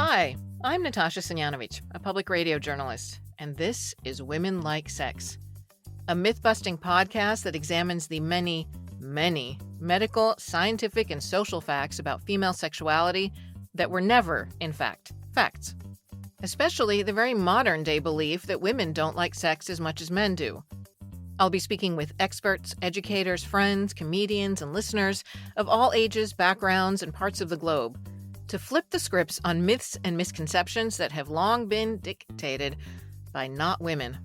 Hi, I'm Natasha Sinyanovich, a public radio journalist, and this is Women Like Sex, a myth-busting podcast that examines the many, many medical, scientific, and social facts about female sexuality that were never, in fact, facts. Especially the very modern-day belief that women don't like sex as much as men do. I'll be speaking with experts, educators, friends, comedians, and listeners of all ages, backgrounds, and parts of the globe to flip the scripts on myths and misconceptions that have long been dictated by not women.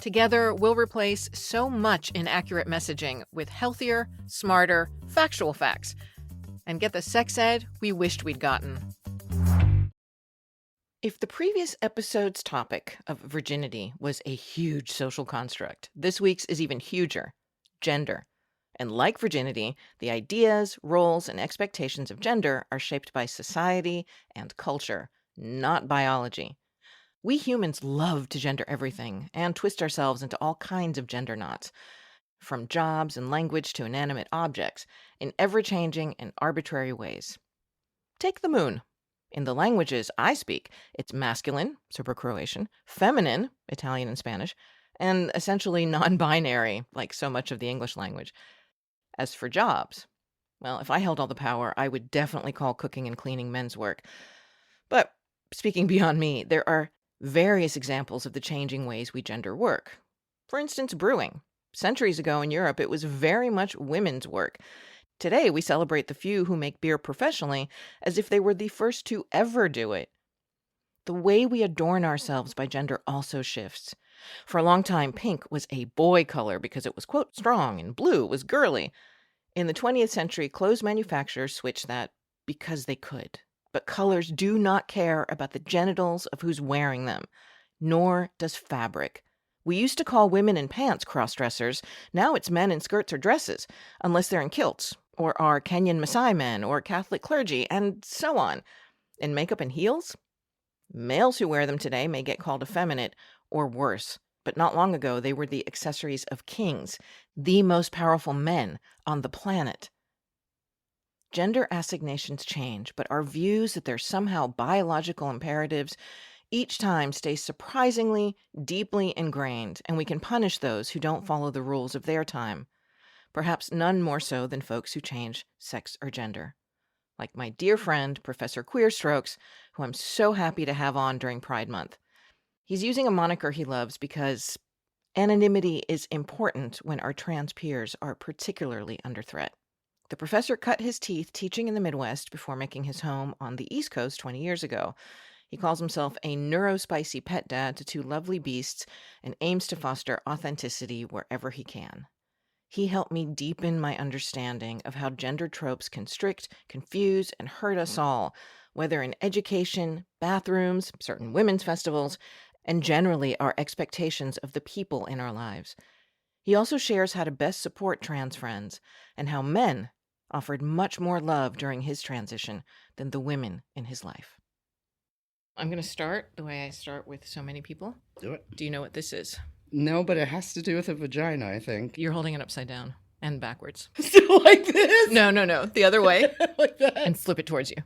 Together, we'll replace so much inaccurate messaging with healthier, smarter, factual facts and get the sex ed we wished we'd gotten. If the previous episode's topic of virginity was a huge social construct, this week's is even huger: gender. And like virginity, the ideas, roles, and expectations of gender are shaped by society and culture, not biology. We humans love to gender everything and twist ourselves into all kinds of gender knots, from jobs and language to inanimate objects, in ever-changing and arbitrary ways. Take the moon. In the languages I speak, it's masculine, Serbo-Croatian, feminine, Italian and Spanish, and essentially non-binary, like so much of the English language. As for jobs, well, if I held all the power, I would definitely call cooking and cleaning men's work. But speaking beyond me, there are various examples of the changing ways we gender work. For instance, brewing. Centuries ago in Europe, it was very much women's work. Today, we celebrate the few who make beer professionally as if they were the first to ever do it. The way we adorn ourselves by gender also shifts. For a long time, pink was a boy color because it was, quote, strong, and blue was girly. In the 20th century, clothes manufacturers switched that because they could. But colors do not care about the genitals of who's wearing them, nor does fabric. We used to call women in pants cross-dressers. Now it's men in skirts or dresses, unless they're in kilts, or are Kenyan Maasai men, or Catholic clergy, and so on. In makeup and heels? Males who wear them today may get called effeminate, or worse, but not long ago they were the accessories of kings, the most powerful men on the planet. Gender assignations change, but our views that they're somehow biological imperatives each time stay surprisingly deeply ingrained, and we can punish those who don't follow the rules of their time. Perhaps none more so than folks who change sex or gender. Like my dear friend, Professor Queerstrokes, who I'm so happy to have on during Pride Month. He's using a moniker he loves because anonymity is important when our trans peers are particularly under threat. The professor cut his teeth teaching in the Midwest before making his home on the East Coast 20 years ago. He calls himself a neurospicy pet dad to two lovely beasts and aims to foster authenticity wherever he can. He helped me deepen my understanding of how gender tropes constrict, confuse, and hurt us all, whether in education, bathrooms, certain women's festivals, and generally our expectations of the people in our lives. He also shares how to best support trans friends and how men offered much more love during his transition than the women in his life. I'm going to start the way I start with so many people. Do it. Do you know what this is? No, but it has to do with a vagina, I think. You're holding it upside down and backwards. Still like this? No. The other way. Like that? And flip it towards you.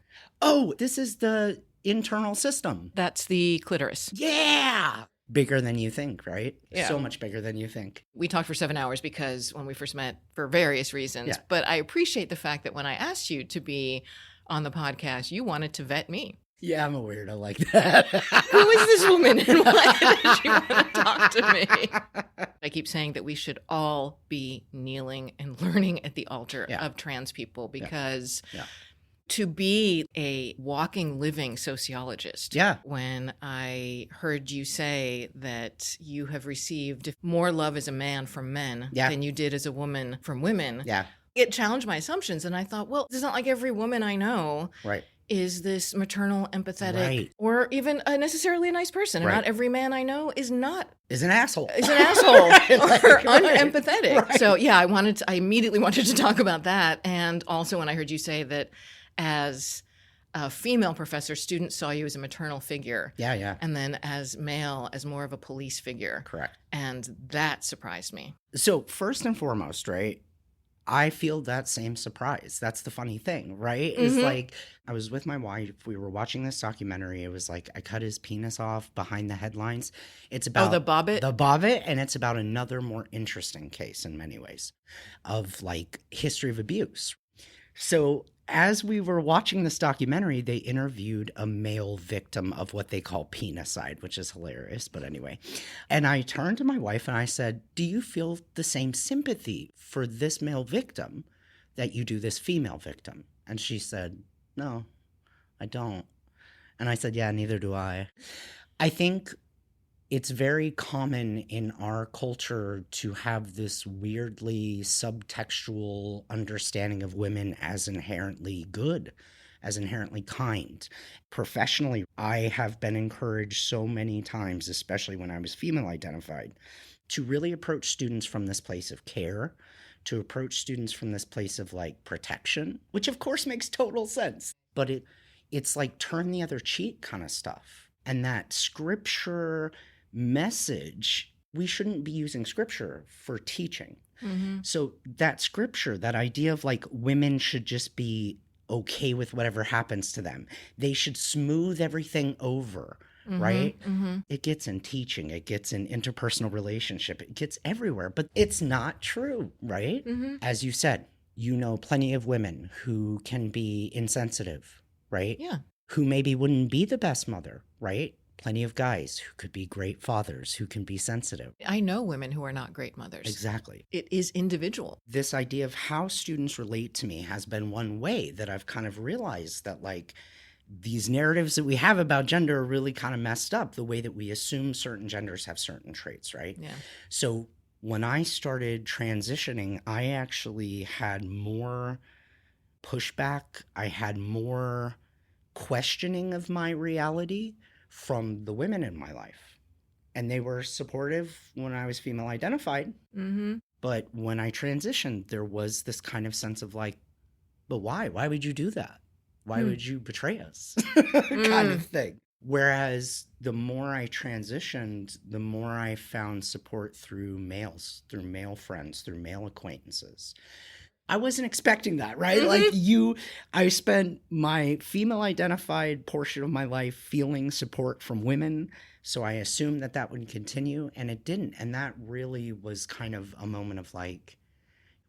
Oh, this is the internal system. That's the clitoris. Yeah! Bigger than you think, right? Yeah. So much bigger than you think. We talked for 7 hours because when we first met, for various reasons. Yeah. But I appreciate the fact that when I asked you to be on the podcast, you wanted to vet me. Yeah, I'm a weirdo like that. Who is this woman and why does she want to talk to me? I keep saying that we should all be kneeling and learning at the altar of trans people because to be a walking, living sociologist, when I heard you say that you have received more love as a man from men than you did as a woman from women, it challenged my assumptions. And I thought, well, it's not like every woman I know is this maternal, empathetic, or even necessarily a nice person. And not every man I know is an asshole. Is an asshole or unempathetic. So I immediately wanted to talk about that. And also when I heard you say that as a female professor, students saw you as a maternal figure. And then as male, as more of a police figure. Correct. And that surprised me. So first and foremost, right, I feel that same surprise. That's the funny thing, right? Is Mm-hmm. like, I was with my wife. We were watching this documentary. It was like, I cut his penis off behind the headlines. It's Oh, the about bobbit? the bobbit, and it's about another more interesting case in many ways of like history of abuse. So, as we were watching this documentary, they interviewed a male victim of what they call penicide, which is hilarious. But anyway, and I turned to my wife and I said, "Do you feel the same sympathy for this male victim that you do this female victim?" And she said, "No, I don't." And I said, "Yeah, neither do I." I think it's very common in our culture to have this weirdly subtextual understanding of women as inherently good, as inherently kind. Professionally, I have been encouraged so many times, especially when I was female identified, to really approach students from this place of care, to approach students from this place of like protection, which of course makes total sense. But it's like turn the other cheek kind of stuff. And that scripture message, we shouldn't be using scripture for teaching. Mm-hmm. So that scripture, that idea of like women should just be okay with whatever happens to them, they should smooth everything over, Mm-hmm. right? Mm-hmm. It gets in teaching, it gets in interpersonal relationship, it gets everywhere, but it's not true, right? Mm-hmm. As you said, you know plenty of women who can be insensitive, right? Yeah. Who maybe wouldn't be the best mother, right? Plenty of guys who could be great fathers, who can be sensitive. I know women who are not great mothers. Exactly. It is individual. This idea of how students relate to me has been one way that I've kind of realized that, like, these narratives that we have about gender are really kind of messed up, the way that we assume certain genders have certain traits, right? Yeah. So when I started transitioning, I actually had more pushback. I had more questioning of my reality from the women in my life. And they were supportive when I was female identified. Mm-hmm. But when I transitioned, there was this kind of sense of like, but why? Why would you do that? Why would you betray us? Kind of thing. Whereas the more I transitioned, the more I found support through males, through male friends, through male acquaintances. I wasn't expecting that, right? Mm-hmm. I spent my female identified portion of my life feeling support from women. So I assumed that that would continue, and it didn't. And that really was kind of a moment of like,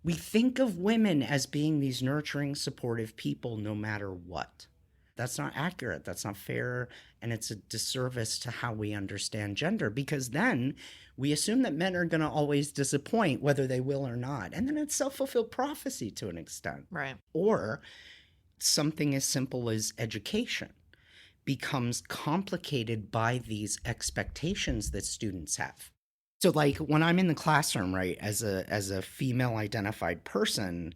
we think of women as being these nurturing, supportive people no matter what. That's not accurate. That's not fair. And it's a disservice to how we understand gender, because then we assume that men are going to always disappoint, whether they will or not. And then it's self-fulfilled prophecy to an extent. Right. Or something as simple as education becomes complicated by these expectations that students have. So like when I'm in the classroom, right, as a female identified person,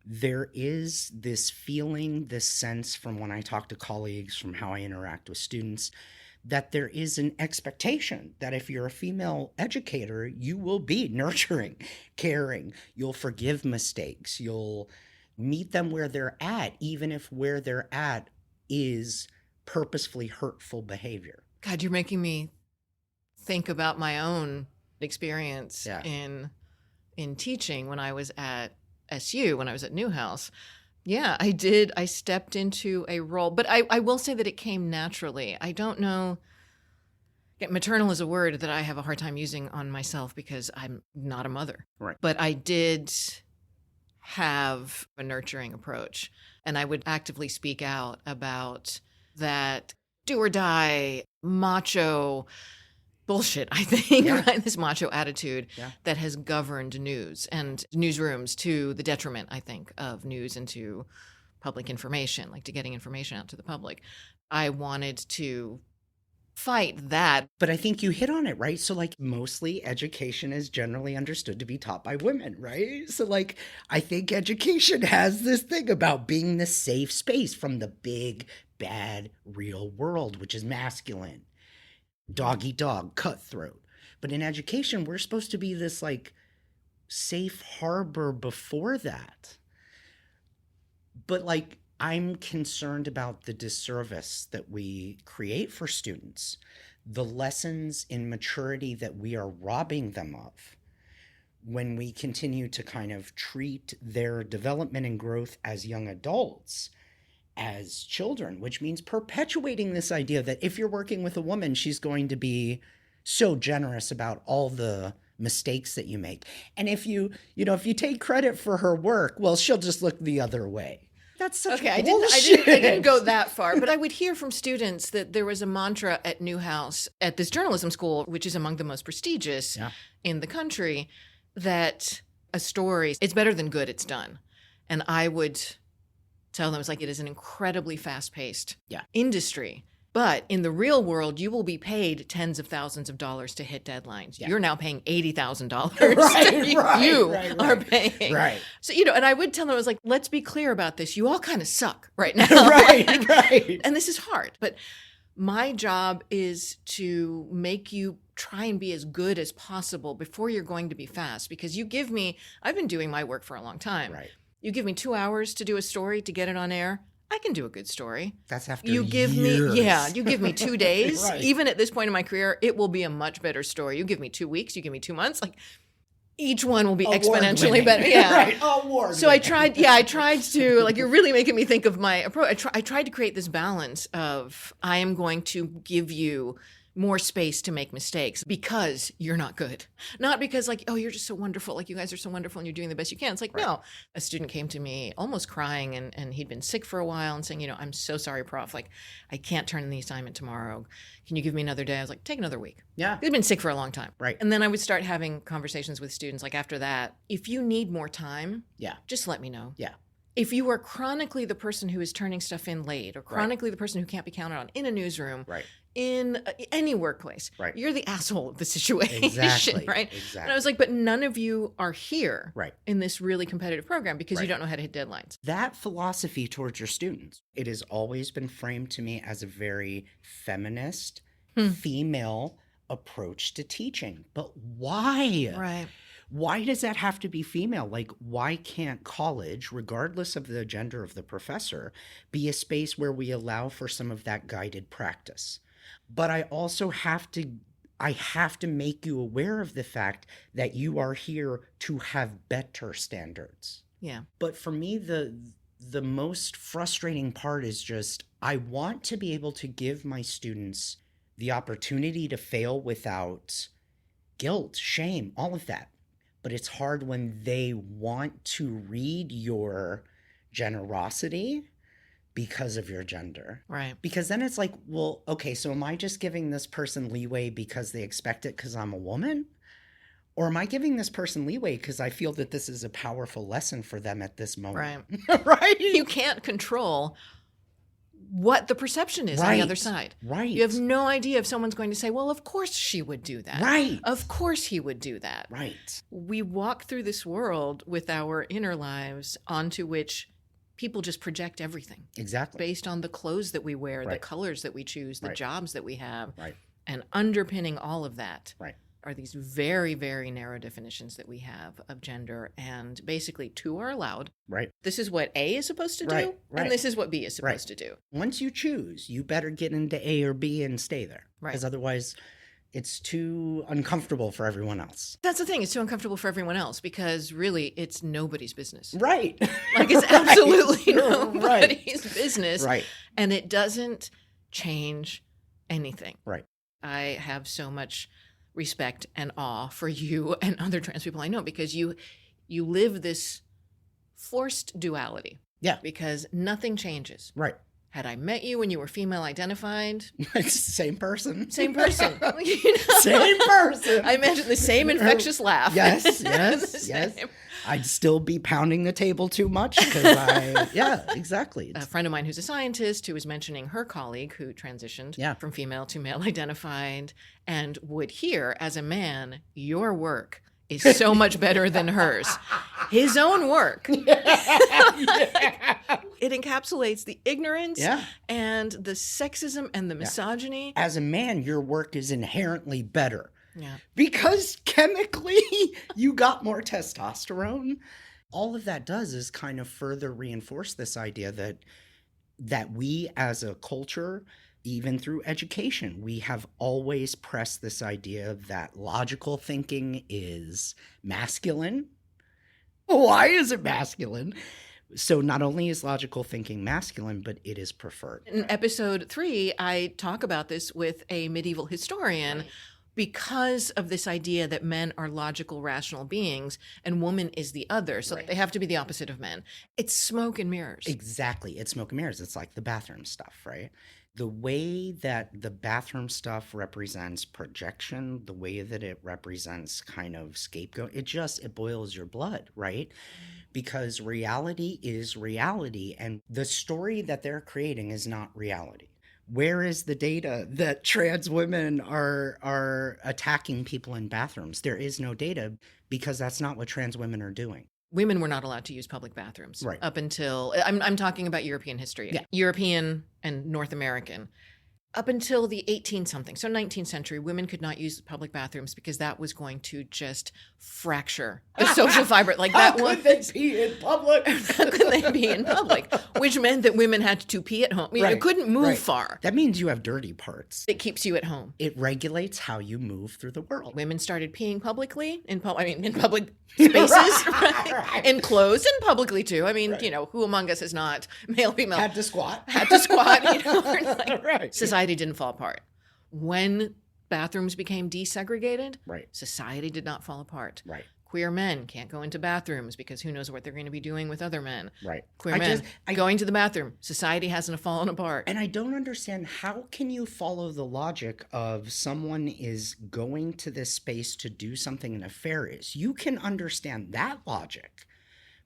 there is this feeling, this sense from when I talk to colleagues, from how I interact with students, that there is an expectation that if you're a female educator, you will be nurturing, caring, you'll forgive mistakes, you'll meet them where they're at, even if where they're at is purposefully hurtful behavior. God, you're making me think about my own experience Yeah. in teaching when I was at SU, when I was at Newhouse. Yeah, I did. I stepped into a role, but I will say that it came naturally. I don't know. Maternal is a word that I have a hard time using on myself because I'm not a mother. Right. But I did have a nurturing approach, and I would actively speak out about that do or die macho bullshit, I think, Yeah. right? This macho attitude Yeah. that has governed news and newsrooms to the detriment, I think, of news and to public information, like to getting information out to the public. I wanted to fight that. But I think you hit on it, right? So like mostly education is generally understood to be taught by women, right? So like I think education has this thing about being the safe space from the big, bad, real world, which is masculine, dog eat dog, cutthroat. But in education, we're supposed to be this like safe harbor before that. But like I'm concerned about the disservice that we create for students, the lessons in maturity that we are robbing them of when we continue to kind of treat their development and growth as young adults as children, which means perpetuating this idea that if you're working with a woman, she's going to be so generous about all the mistakes that you make. And if you take credit for her work, well, she'll just look the other way. That's such okay, bullshit. I didn't go that far, but I would hear from students that there was a mantra at Newhouse, at this journalism school, which is among the most prestigious in the country, that a story, it's better than good, it's done. And I would tell them, it's like, it is an incredibly fast-paced industry. But in the real world, you will be paid tens of thousands of dollars to hit deadlines. Yeah. You're now paying $80,000. Right, you are paying. Right. So, and I would tell them, I was like, let's be clear about this. You all kind of suck right now. Right. And this is hard. But my job is to make you try and be as good as possible before you're going to be fast. Because I've been doing my work for a long time. Right. You give me 2 hours to do a story, to get it on air, I can do a good story. That's after you give years. You give me 2 days. Right. Even at this point in my career, it will be a much better story. You give me 2 weeks, you give me 2 months, like each one will be exponentially better. Yeah. Right. Award. So I tried to, like, you're really making me think of my approach. I tried to create this balance of, I am going to give you more space to make mistakes because you're not good. Not because, like, oh, you're just so wonderful. Like, you guys are so wonderful and you're doing the best you can. It's like, no. A student came to me almost crying and he'd been sick for a while and saying, I'm so sorry, Prof. Like, I can't turn in the assignment tomorrow. Can you give me another day? I was like, take another week. Yeah. He'd been sick for a long time. Right. And then I would start having conversations with students. Like, after that, if you need more time, just let me know. Yeah. If you are chronically the person who is turning stuff in late, or chronically the person who can't be counted on in a newsroom, in any workplace, you're the asshole of the situation, Exactly. right? Exactly. And I was like, but none of you are here in this really competitive program because you don't know how to hit deadlines. That philosophy towards your students, it has always been framed to me as a very feminist, female approach to teaching. But why? Right. Why does that have to be female? Like, why can't college, regardless of the gender of the professor, be a space where we allow for some of that guided practice? But I also have to make you aware of the fact that you are here to have better standards. Yeah. But for me, the most frustrating part is just, I want to be able to give my students the opportunity to fail without guilt, shame, all of that. But it's hard when they want to read your generosity because of your gender. Right. Because then it's like, well, okay, so am I just giving this person leeway because they expect it because I'm a woman? Or am I giving this person leeway because I feel that this is a powerful lesson for them at this moment? Right. Right? You can't control what the perception is on the other side. Right. You have no idea if someone's going to say, well, of course she would do that. Right. Of course he would do that. Right. We walk through this world with our inner lives onto which people just project everything. Exactly. Based on the clothes that we wear, the colors that we choose, the jobs that we have. Right. And underpinning all of that are these very, very narrow definitions that we have of gender. And basically, two are allowed. Right. This is what A is supposed to do, and this is what B is supposed to do. Once you choose, you better get into A or B and stay there. Right. Because otherwise, it's too uncomfortable for everyone else. That's the thing. It's too uncomfortable for everyone else because really it's nobody's business. Right. Like it's absolutely nobody's business. Right. And it doesn't change anything. Right. I have so much respect and awe for you and other trans people I know because you live this forced duality. Yeah. Because nothing changes. Right. Had I met you when you were female identified? Same person. Same person. Same person. I imagine the same infectious laugh. Yes. I'd still be pounding the table too much because exactly. A friend of mine who's a scientist who was mentioning her colleague who transitioned from female to male identified and would hear as a man, your work is so much better than hers. His own work. It encapsulates the ignorance and the sexism and the misogyny. As a man, your work is inherently better. Yeah. Because chemically, you got more testosterone. All of that does is kind of further reinforce this idea that we as a culture Even through education, we have always pressed this idea that logical thinking is masculine. Why is it masculine? So not only is logical thinking masculine, but it is preferred. In episode 3, I talk about this with a medieval historian because of this idea that men are logical, rational beings and woman is the other. So they have to be the opposite of men. It's smoke and mirrors. Exactly. It's smoke and mirrors. It's like the bathroom stuff, right? The way that the bathroom stuff represents projection, the way that it represents kind of scapegoat, it boils your blood, right? Because reality is reality, and the story that they're creating is not reality. Where is the data that trans women are attacking people in bathrooms? There is no data because that's not what trans women are doing. Women were not allowed to use public bathrooms up until, I'm talking about European history, European and North American. Up until the 18-something, so 19th century, women could not use public bathrooms because that was going to just fracture the social fiber. Like that How could they pee in public? How could they be in public? Which meant that women had to pee at home. I mean, you couldn't move far. That means you have dirty parts. It keeps you at home. It regulates how you move through the world. Women started peeing publicly in public spaces, right? Enclosed and publicly too. I mean, who among us is not male, female? Had to squat. Society didn't fall apart. When bathrooms became desegregated, right, society did not fall apart. Right. Queer men can't go into bathrooms because who knows what they're going to be doing with other men. Right. Queer men going to the bathroom. Society hasn't fallen apart. And I don't understand, how can you follow the logic of someone is going to this space to do something nefarious? You can understand that logic,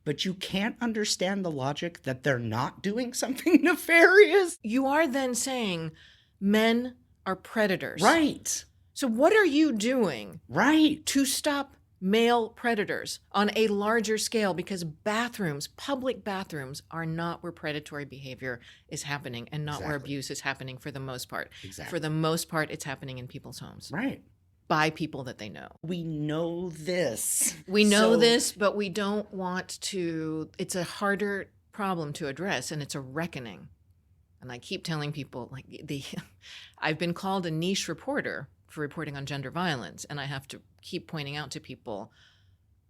but you can't understand the logic that they're not doing something nefarious. You are then saying men are predators. Right. So what are you doing to stop male predators on a larger scale? Because bathrooms, public bathrooms, are not where predatory behavior is happening and not where abuse is happening for the most part. Exactly. For the most part, it's happening in people's homes. Right. By people that they know. We know this. We know this, but we don't want to. It's a harder problem to address, and it's a reckoning. And I keep telling people, I've been called a niche reporter for reporting on gender violence, and I have to keep pointing out to people,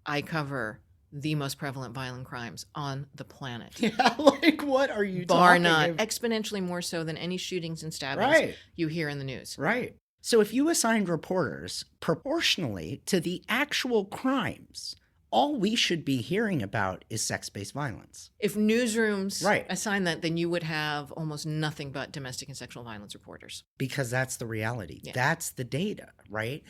I cover the most prevalent violent crimes on the planet. Yeah, what are you Bar talking none, about? Exponentially more so than any shootings and stabbings you hear in the news. Right. So if you assigned reporters proportionally to the actual crimes, all we should be hearing about is sex-based violence. If newsrooms assign that, then you would have almost nothing but domestic and sexual violence reporters. Because that's the reality. Yeah. That's the data, right?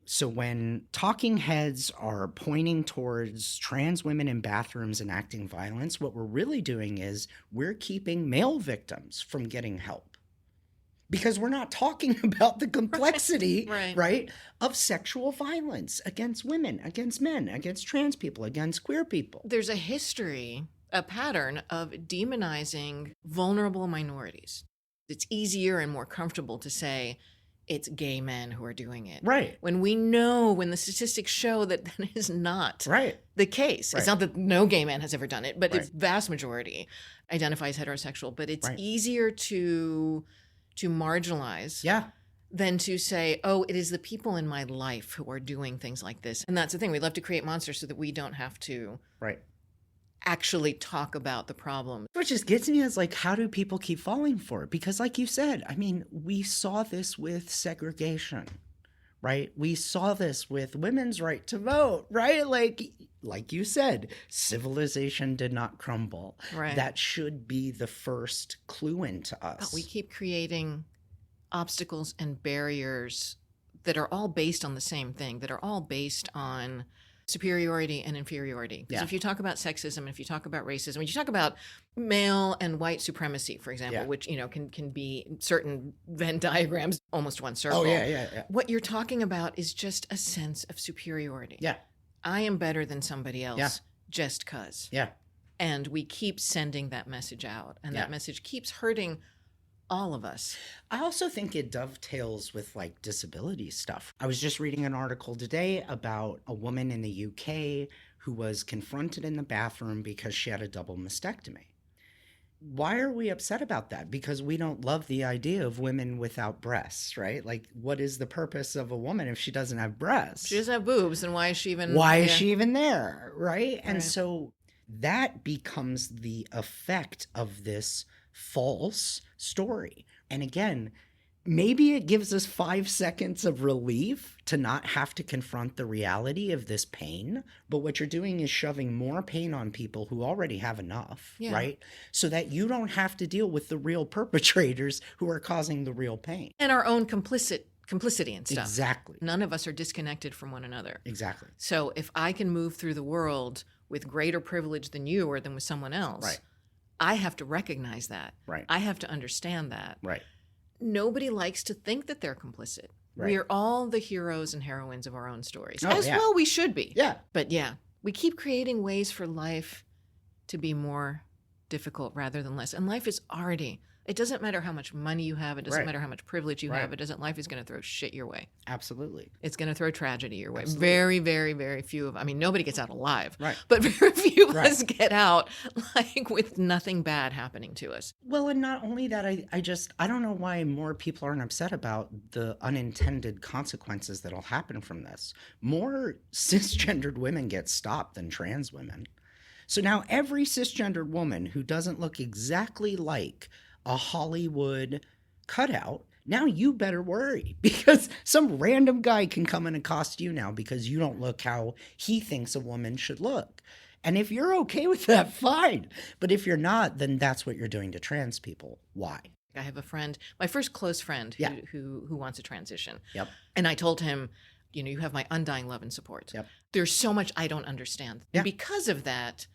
So when talking heads are pointing towards trans women in bathrooms enacting violence, what we're really doing is we're keeping male victims from getting help. Because we're not talking about the complexity, right, of sexual violence against women, against men, against trans people, against queer people. There's a history, a pattern of demonizing vulnerable minorities. It's easier and more comfortable to say it's gay men who are doing it. Right. When we know, when the statistics show that that is not the case. It's not that no gay man has ever done it, but the vast majority identifies heterosexual. But it's easier to marginalize than to say, oh, it is the people in my life who are doing things like this. And that's the thing. We love to create monsters so that we don't have to actually talk about the problem. Which just gets me as how do people keep falling for it? Because like you said, I mean, we saw this with segregation, right? We saw this with women's right to vote, right? Like you said, civilization did not crumble. Right. That should be the first clue into us. But we keep creating obstacles and barriers that are all based on the same thing, that are all based on superiority and inferiority. Because if you talk about sexism, if you talk about racism, if you talk about male and white supremacy, for example, which can be certain Venn diagrams, almost one circle. Oh, yeah. What you're talking about is just a sense of superiority. Yeah. I am better than somebody else just 'cause. Yeah. And we keep sending that message out, and that message keeps hurting all of us. I also think it dovetails with disability stuff. I was just reading an article today about a woman in the UK who was confronted in the bathroom because she had a double mastectomy. why are we upset about that? Because we don't love the idea of women without breasts, right? Like, what is the purpose of a woman if she doesn't have breasts? She doesn't have boobs, and why is she even? Why is yeah. she even there, right? And Right. so that becomes the effect of this false story. And again, maybe it gives us 5 seconds of relief to not have to confront the reality of this pain. But what you're doing is shoving more pain on people who already have enough, Yeah. right? So that you don't have to deal with the real perpetrators who are causing the real pain. And our own complicity and stuff. Exactly. None of us are disconnected from one another. Exactly. So if I can move through the world with greater privilege than you or than with someone else, Right. I have to recognize that. Right. I have to understand that. Right. Nobody likes to think that they're complicit. Right. We are all the heroes and heroines of our own stories. Oh, As yeah. well we should be. Yeah. But yeah, we keep creating ways for life to be more difficult rather than less. And life is already, it doesn't matter how much money you have, it doesn't Right. matter how much privilege you Right. have, life is going to throw shit your way. Absolutely. It's going to throw tragedy your way. Absolutely. Very, very, very few of, I mean, nobody gets out alive, Right. but very few of Right. us get out like with nothing bad happening to us. Well, and not only that, I don't know why more people aren't upset about the unintended consequences that'll happen from this. More cisgendered women get stopped than trans women. So now every cisgendered woman who doesn't look exactly like a Hollywood cutout, now you better worry, because some random guy can come and accost you now because you don't look how he thinks a woman should look. And if you're okay with that, fine. But if you're not, then that's what you're doing to trans people. Why? I have a friend, my first close friend Yeah. who wants to transition. Yep. And I told him, you know, you have my undying love and support. Yep. There's so much I don't understand. Yeah. And because of that,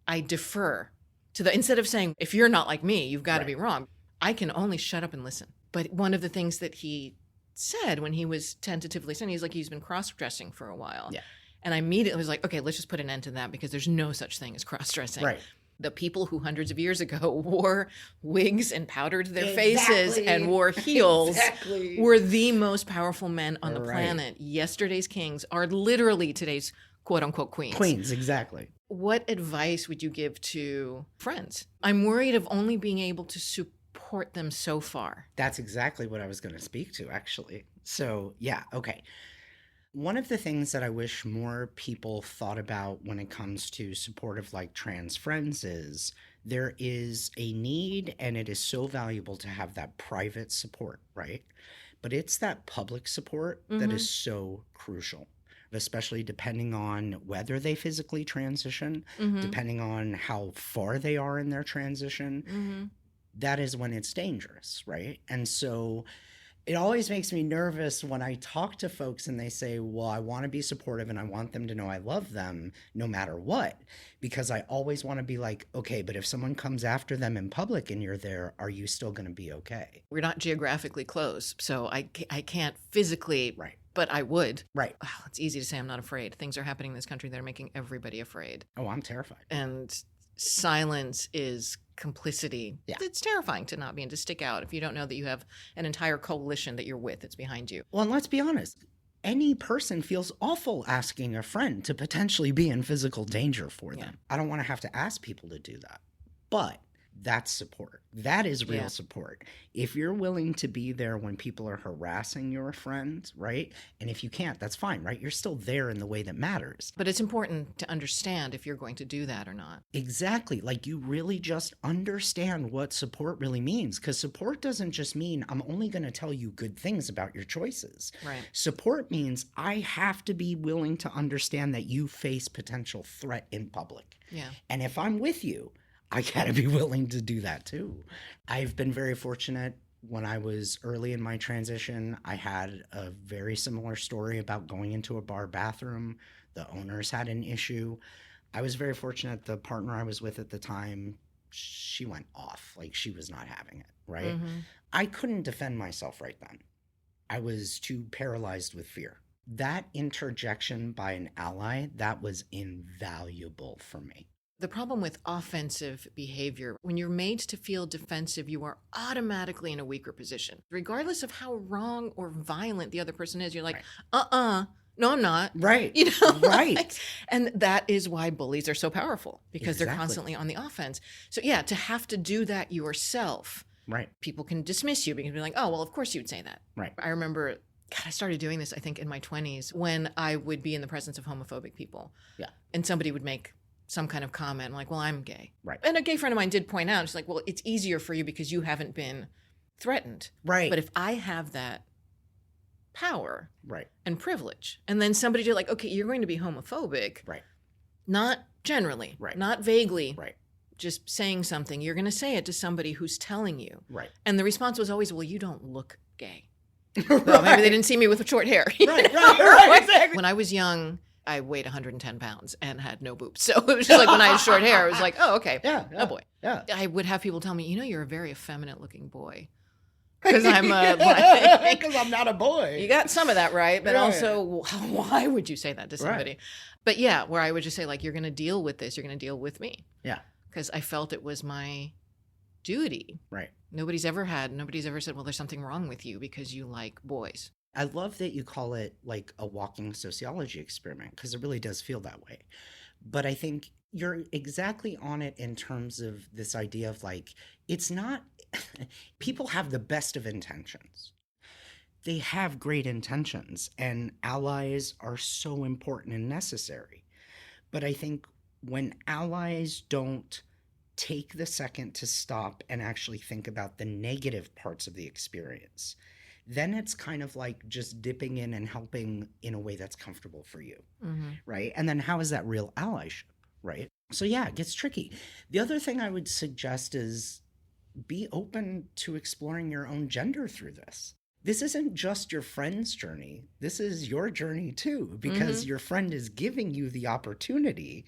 I defer to the, instead of saying, if you're not like me, you've got to Right. be wrong. I can only shut up and listen. But one of the things that he said when he was tentatively saying, he's like, he's been cross-dressing for a while. Yeah. And I immediately was like, okay, let's just put an end to that because there's no such thing as cross-dressing. Right. The people who hundreds of years ago wore wigs and powdered their faces Exactly. and wore heels Exactly. were the most powerful men on the Right. planet. Yesterday's kings are literally today's quote-unquote queens. Queens, exactly. What advice would you give to friends? I'm worried of only being able to support them so far. That's exactly what I was going to speak to, actually. So, yeah, okay. One of the things that I wish more people thought about when it comes to supportive like trans friends is there is a need, and it is so valuable to have that private support, right? But it's that public support that is so crucial, especially depending on whether they physically transition, depending on how far they are in their transition. That is when it's dangerous, right? And so it always makes me nervous when I talk to folks and they say, well, I want to be supportive and I want them to know I love them no matter what, because I always want to be like, okay, but if someone comes after them in public and you're there, are you still going to be okay? We're not geographically close, so I can't physically, Right. but I would. Right. Wow, it's easy to say I'm not afraid. Things are happening in this country that are making everybody afraid. Oh, I'm terrified. And silence is complicity. Yeah. It's terrifying to not be and to stick out if you don't know that you have an entire coalition that you're with that's behind you. Well, and let's be honest. Any person feels awful asking a friend to potentially be in physical danger for them. Yeah. I don't want to have to ask people to do that. But that's support. That is real Yeah. support. If you're willing to be there when people are harassing your friend, right? And if you can't, that's fine, right? You're still there in the way that matters. But it's important to understand if you're going to do that or not. Exactly. Like, you really just understand what support really means, because support doesn't just mean I'm only going to tell you good things about your choices. Right. Support means I have to be willing to understand that you face potential threat in public. Yeah. And if I'm with you, I gotta be willing to do that too. I've been very fortunate. When I was early in my transition, I had a very similar story about going into a bar bathroom. The owners had an issue. I was very fortunate. The partner I was with at the time, she went off. Like, she was not having it, right? I couldn't defend myself right then. I was too paralyzed with fear. That interjection by an ally, that was invaluable for me. The problem with offensive behavior, when you're made to feel defensive, you are automatically in a weaker position. Regardless of how wrong or violent the other person is, you're like, Right. No, I'm not. Right. You know, Right. and that is why bullies are so powerful, because they're Exactly. constantly on the offense. So yeah, to have to do that yourself, Right. people can dismiss you because they're like, oh, well, of course you'd say that. Right. I remember, God, I started doing this, I think, in my 20s when I would be in the presence of homophobic people. Yeah. And somebody would make some kind of comment. I'm like, well, I'm gay. Right. And a gay friend of mine did point out, she's like, well, it's easier for you because you haven't been threatened. Right. But if I have that power Right. and privilege, and then somebody did like, okay, you're going to be homophobic. Right. Not generally. Right. Not vaguely. Right. Just saying something. You're going to say it to somebody who's telling you. Right. And the response was always, well, you don't look gay. Right. Well, maybe they didn't see me with short hair. Right. Exactly. When I was young, I weighed 110 pounds and had no boobs. So it was just like when I had short hair, it was like, oh, okay. Yeah. Oh, boy. Yeah. I would have people tell me, you know, you're a very effeminate looking boy. Because I'm because I'm not a boy. You got some of that right, but Right. also, why would you say that to somebody? Right. But yeah, where I would just say, like, you're going to deal with this. You're going to deal with me. Yeah. Because I felt it was my duty. Right. Nobody's ever said, well, there's something wrong with you because you like boys. I love that you call it like a walking sociology experiment, because it really does feel that way. But I think you're exactly on it in terms of this idea of like, it's not, people have the best of intentions. They have great intentions, and allies are so important and necessary. But I think when allies don't take the second to stop and actually think about the negative parts of the experience, then it's kind of like just dipping in and helping in a way that's comfortable for you, right? And then how is that real allyship, right? So yeah, it gets tricky. The other thing I would suggest is be open to exploring your own gender through this. This isn't just your friend's journey. This is your journey too, because your friend is giving you the opportunity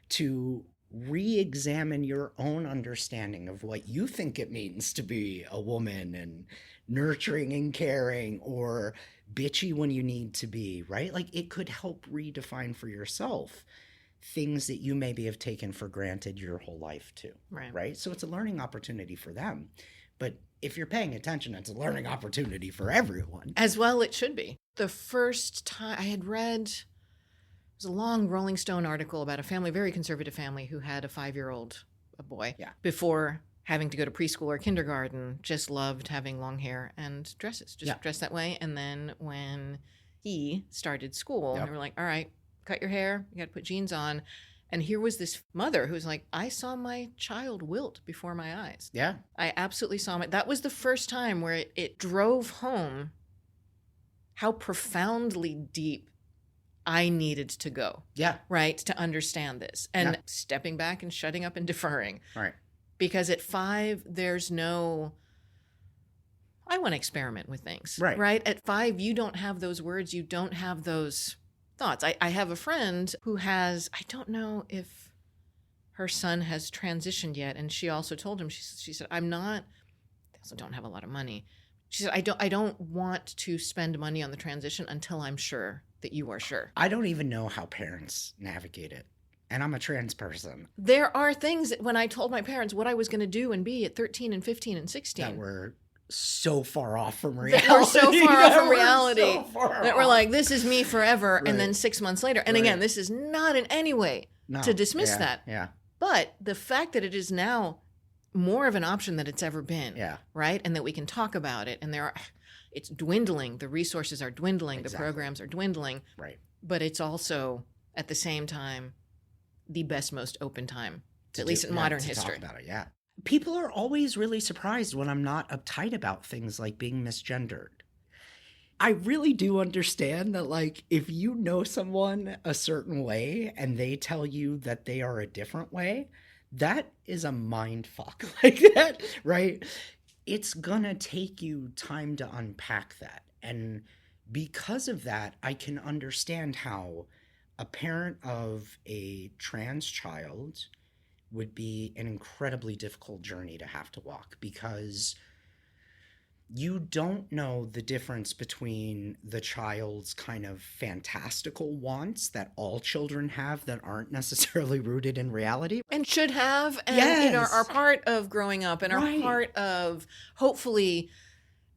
to re-examine your own understanding of what you think it means to be a woman, and nurturing and caring, or bitchy when you need to be, right? Like, it could help redefine for yourself things that you maybe have taken for granted your whole life too, right? So it's a learning opportunity for them. But if you're paying attention, it's a learning opportunity for everyone. As well, it should be. The first time I had read, it was a long Rolling Stone article about a family, very conservative family, who had a 5-year-old boy. Yeah. Before having to go to preschool or kindergarten, just loved having long hair and dresses, just dressed that way. And then when he started school, they were like, all right, cut your hair, you got to put jeans on. And here was this mother who was like, I saw my child wilt before my eyes. Yeah. I absolutely saw that was the first time where it drove home how profoundly deep I needed to go. Yeah. Right? To understand this. And stepping back and shutting up and deferring. Right. Because at 5, there's no, I want to experiment with things. Right? At 5, you don't have those words. You don't have those thoughts. I have a friend who has, I don't know if her son has transitioned yet. And she also told him, she said, I'm not, I also don't have a lot of money. She said, I don't want to spend money on the transition until I'm sure that you are sure. I don't even know how parents navigate it. And I'm a trans person. There are things when I told my parents what I was going to do and be at 13 and 15 and 16. That were so far off from reality. That were so far off from reality. That were like, this is me forever. Right. And then 6 months later. And again, this is not in any way to dismiss that. Yeah. But the fact that it is now more of an option than it's ever been. Yeah. Right? And that we can talk about it. And it's dwindling. The resources are dwindling. Exactly. The programs are dwindling. Right. But it's also, at the same time, the best, most open time, at least in modern history. Talk about it, yeah. People are always really surprised when I'm not uptight about things like being misgendered. I really do understand that, like, if you know someone a certain way and they tell you that they are a different way, that is a mind fuck like that, right? It's gonna take you time to unpack that. And because of that, I can understand how a parent of a trans child would be an incredibly difficult journey to have to walk, because you don't know the difference between the child's kind of fantastical wants that all children have that aren't necessarily rooted in reality. And should have, and are part of growing up, and are part of, hopefully,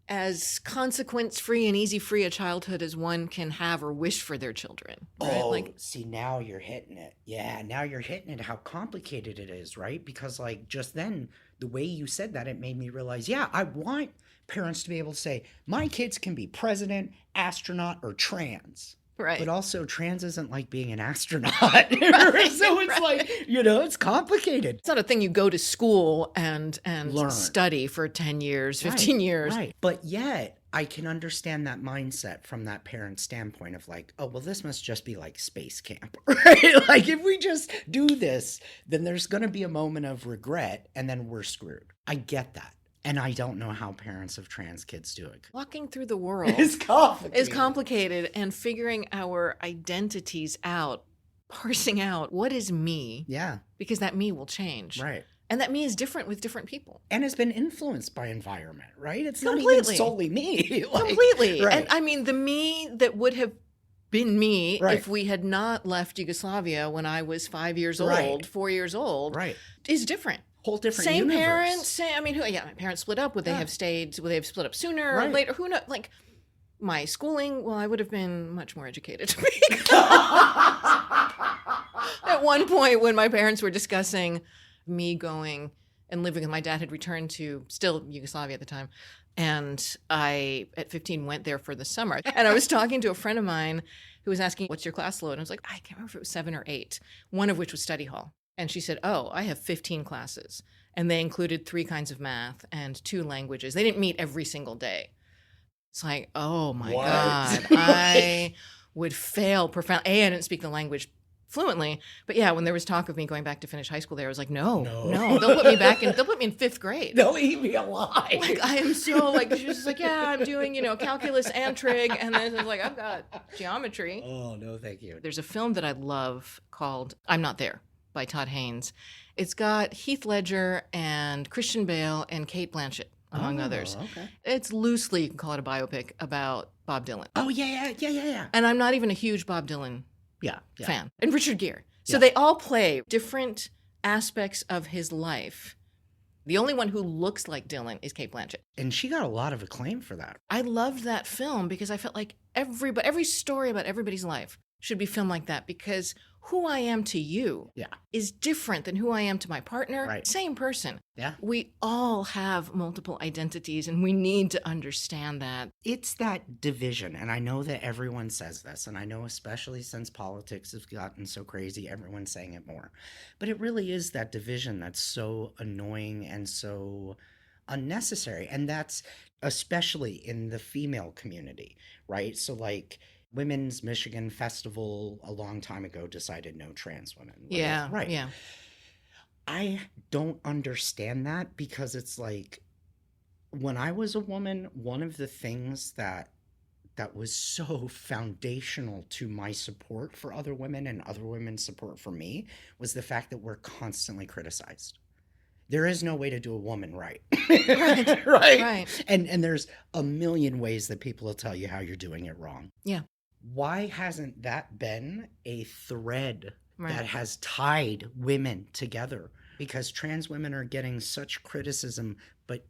as consequence-free and easy-free a childhood as one can have or wish for their children. Right? Oh, Like, see, now you're hitting it. Yeah, now you're hitting it, how complicated it is, right? Because, like, just then, the way you said that, it made me realize, yeah, I want parents to be able to say, my kids can be president, astronaut, or trans. right. But also, trans isn't like being an astronaut. Right, So it's like, it's complicated. It's not a thing you go to school and Learn. study for 10 years, 15 years. Right. But yet, I can understand that mindset from that parent standpoint of like, oh, well, this must just be like space camp, right? Like, if we just do this, then there's going to be a moment of regret and then we're screwed. I get that. And I don't know how parents of trans kids do it. Walking through the world It's complicated. is complicated, and figuring our identities out, parsing out what is me, Yeah. because that me will change. Right. And that me is different with different people. And it's been influenced by environment, right? It's not Completely. even solely me. Like, Completely. Right. And I mean, the me that would have been me Right. if we had not left Yugoslavia when I was 5 years Right. old, 4 years old, Right. is different. Whole different Same universe. parents, I mean, my parents split up. Would they have stayed? Would they have split up sooner or Right. later? Who knows? Like, my schooling, well, I would have been much more educated. At one point, when my parents were discussing me going and living with, my dad had returned to still Yugoslavia at the time. And I, at 15, went there for the summer. And I was talking to a friend of mine who was asking, what's your class load? And I was like, I can't remember if it was 7 or 8, one of which was study hall. And she said, oh, I have 15 classes. And they included 3 kinds of math and 2 languages. They didn't meet every single day. It's like, oh my What? God, I would fail profoundly. I didn't speak the language fluently, but yeah, when there was talk of me going back to finish high school there, I was like, no, they'll put me they'll put me in 5th grade. They'll eat me alive. Like, I am so, like, she was just like, yeah, I'm doing, calculus and trig, and then it's like, I've got geometry. Oh, no, thank you. There's a film that I love called I'm Not There by Todd Haynes. It's got Heath Ledger and Christian Bale and Cate Blanchett, among others. Okay. It's loosely, you can call it a biopic about Bob Dylan. Oh, yeah. And I'm not even a huge Bob Dylan Yeah. fan. And Richard Gere. So Yeah. they all play different aspects of his life. The only one who looks like Dylan is Cate Blanchett. And she got a lot of acclaim for that. I loved that film because I felt like every story about everybody's life should be filmed like that, because who I am to you Yeah. is different than who I am to my partner. Right. Same person. Yeah. We all have multiple identities, and we need to understand that. It's that division. And I know that everyone says this, and I know especially since politics has gotten so crazy, everyone's saying it more. But it really is that division that's so annoying and so unnecessary. And that's especially in the female community, right? So, like, Women's Michigan Festival a long time ago decided no trans women. Yeah. Right. Yeah. I don't understand that, because it's like, when I was a woman, one of the things that was so foundational to my support for other women and other women's support for me was the fact that we're constantly criticized. There is no way to do a woman right. Right. Right. Right. And there's a million ways that people will tell you how you're doing it wrong. Yeah. Why hasn't that been a thread Right. that has tied women together? Because trans women are getting such criticism, but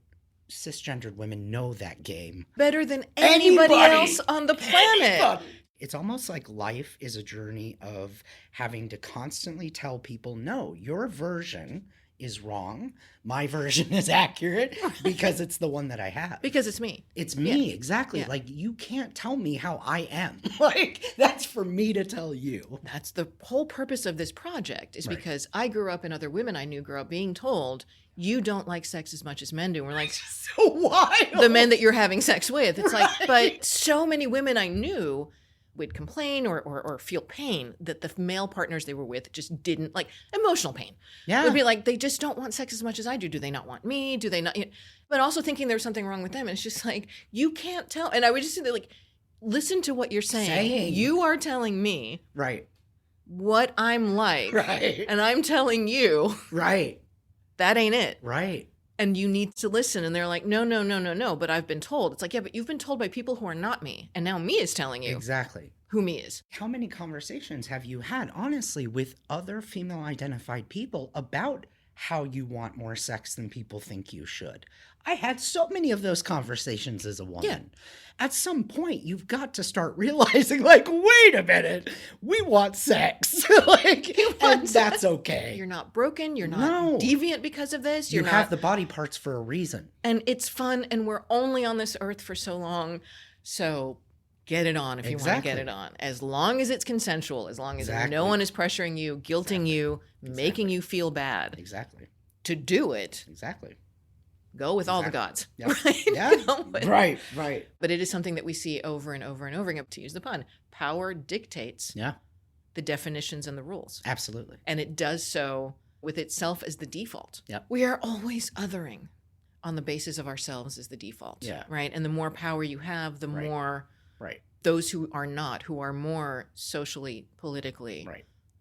cisgendered women know that game Better than anybody else on the planet. Anybody. It's almost like life is a journey of having to constantly tell people, no, your version is wrong. My version is accurate, because it's the one that I have. Because it's me. It's me, Yeah. exactly. Yeah. Like, you can't tell me how I am. Like, that's for me to tell you. That's the whole purpose of this project, is Right. because I grew up, and other women I knew grew up being told, you don't like sex as much as men do. And we're like, So wild. the men that you're having sex with. It's like, Right. but so many women I knew would complain or feel pain that the male partners they were with just didn't, like, emotional pain. Yeah. Would be like, they just don't want sex as much as I do. Do they not want me? Do they not? But also thinking there was something wrong with them. And it's just like, you can't tell. And I would just say, like, listen to what you're saying. You are telling me Right. what I'm like. Right. And I'm telling you Right. that ain't it. Right. And you need to listen. And they're like, no, but I've been told. It's like, yeah, but you've been told by people who are not me. And now me is telling you Exactly. who me is. How many conversations have you had, honestly, with other female identified people about how you want more sex than people think you should. I had so many of those conversations as a woman. At some point, you've got to start realizing, like, wait a minute, we want sex. Like, and that's okay. You're not broken. You're not deviant because of this. You have the body parts for a reason. And it's fun, and we're only on this earth for so long. So get it on if you want to get it on. As long as it's consensual, as long as no one is pressuring you, guilting you, making you feel bad. Exactly. To do it. Exactly. Go with all the gods. Yep. Right? Yeah. Right. But it is something that we see over and over and over again. To use the pun, power dictates the definitions and the rules. Absolutely. And it does so with itself as the default. Yep. We are always othering on the basis of ourselves as the default. Yeah. Right? And the more power you have, the more those who are not, who are more socially, politically,